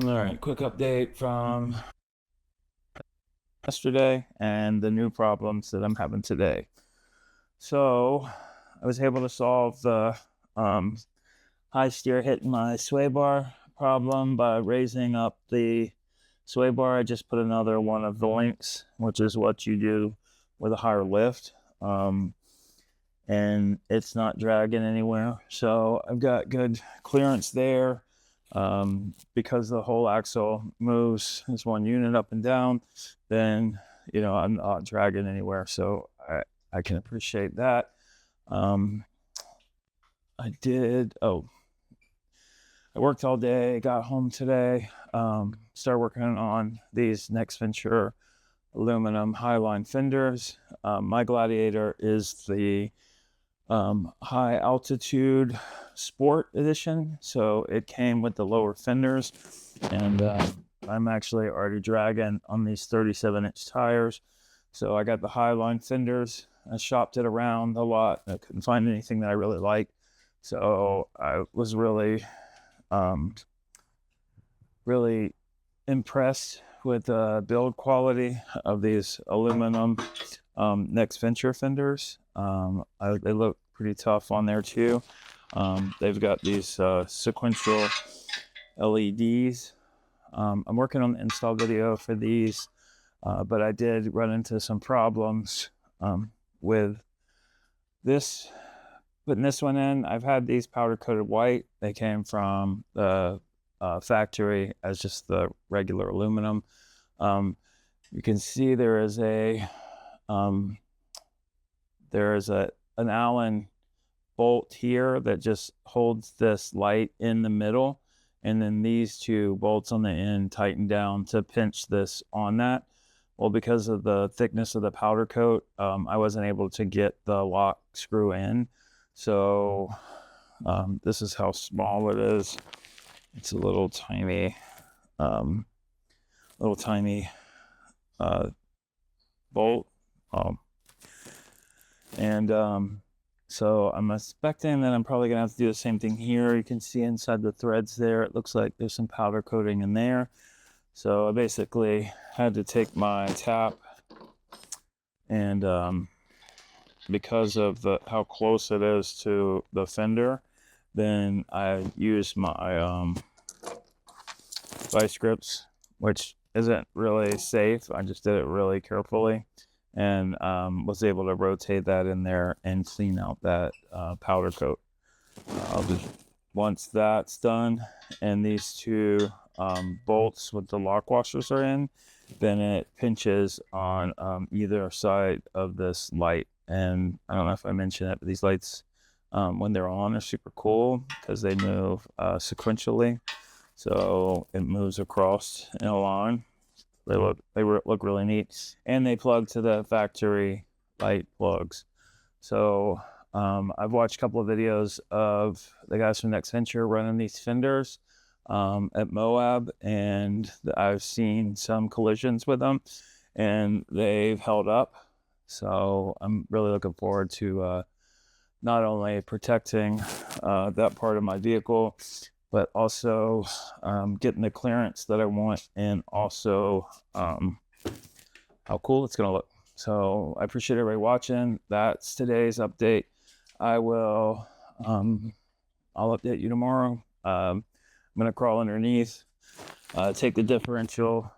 All right, quick update from yesterday and the new problems that I'm having today. So I was able to solve the high steer hitting my sway bar problem by raising up the sway bar. I just put another one of the links, which is what you do with a higher lift. And it's not dragging anywhere. So I've got good clearance there. Because the whole axle moves as one unit up and down, then I'm not dragging anywhere. So I can appreciate that. I did. Oh, I worked all day. Got home today. Started working on these Next Venture aluminum highline fenders. My Gladiator is the high altitude sport edition, so it came with the lower fenders, and I'm actually already dragging on these 37-inch tires. So I got the highline fenders. I shopped it around a lot. I couldn't find anything that I really liked, so I was really impressed with the build quality of these aluminum Next Venture fenders. They look pretty tough on there too. They've got these sequential LEDs. I'm working on the install video for these, but I did run into some problems with this. Putting this one in, I've had these powder coated white. They came from the factory as just the regular aluminum. You can see there is an Allen bolt here that just holds this light in the middle, and then these two bolts on the end tighten down to pinch this on that. Well, because of the thickness of the powder coat, I wasn't able to get the lock screw in. So this is how small it is. It's a little tiny bolt. So I'm expecting that I'm probably gonna have to do the same thing here. You can see inside the threads there, it looks like there's some powder coating in there. So I basically had to take my tap and because of how close it is to the fender, then I used my vice grips, which isn't really safe. I just did it really carefully and was able to rotate that in there and clean out that powder coat. Once that's done and these two bolts with the lock washers are in, then it pinches on either side of this light. And I don't know if I mentioned it, but these lights, when they're on, are super cool because they move sequentially. So it moves across in a line. They look really neat, and they plug to the factory light plugs. So I've watched a couple of videos of the guys from Next Venture running these fenders at Moab, and I've seen some collisions with them, and they've held up. So I'm really looking forward to not only protecting that part of my vehicle, but also getting the clearance that I want, and also how cool it's going to look. So I appreciate everybody watching. That's today's update. I'll update you tomorrow. I'm going to crawl underneath, take the differential,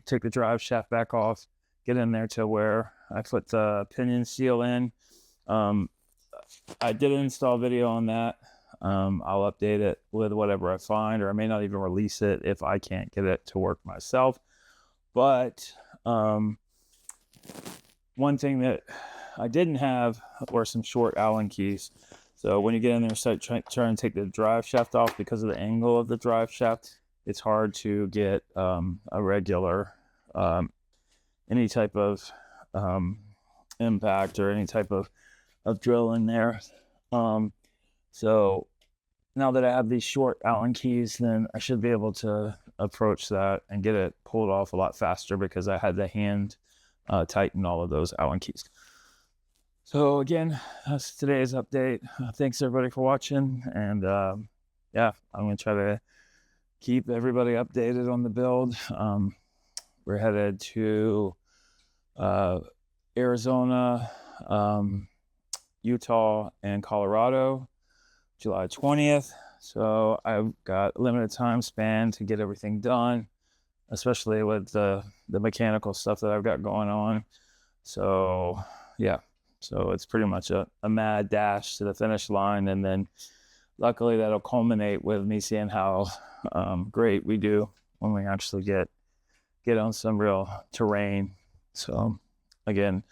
take the drive shaft back off, get in there to where I put the pinion seal in. I did an install video on that. I'll update it with whatever I find, or I may not even release it if I can't get it to work myself. But one thing that I didn't have were some short Allen keys. So when you get in there and start trying to take the drive shaft off, because of the angle of the drive shaft, it's hard to get a regular, any type of impact or any type of drill in there. So now that I have these short Allen keys, then I should be able to approach that and get it pulled off a lot faster, because I had to hand tighten all of those Allen keys. So again, that's today's update. Thanks everybody for watching, and yeah, I'm gonna try to keep everybody updated on the build. We're headed to Arizona, Utah, and Colorado, July 20th. So I've got a limited time span to get everything done, especially with the mechanical stuff that I've got going on. So yeah, so it's pretty much a mad dash to the finish line, and then luckily that'll culminate with me seeing how great we do when we actually get on some real terrain. So again,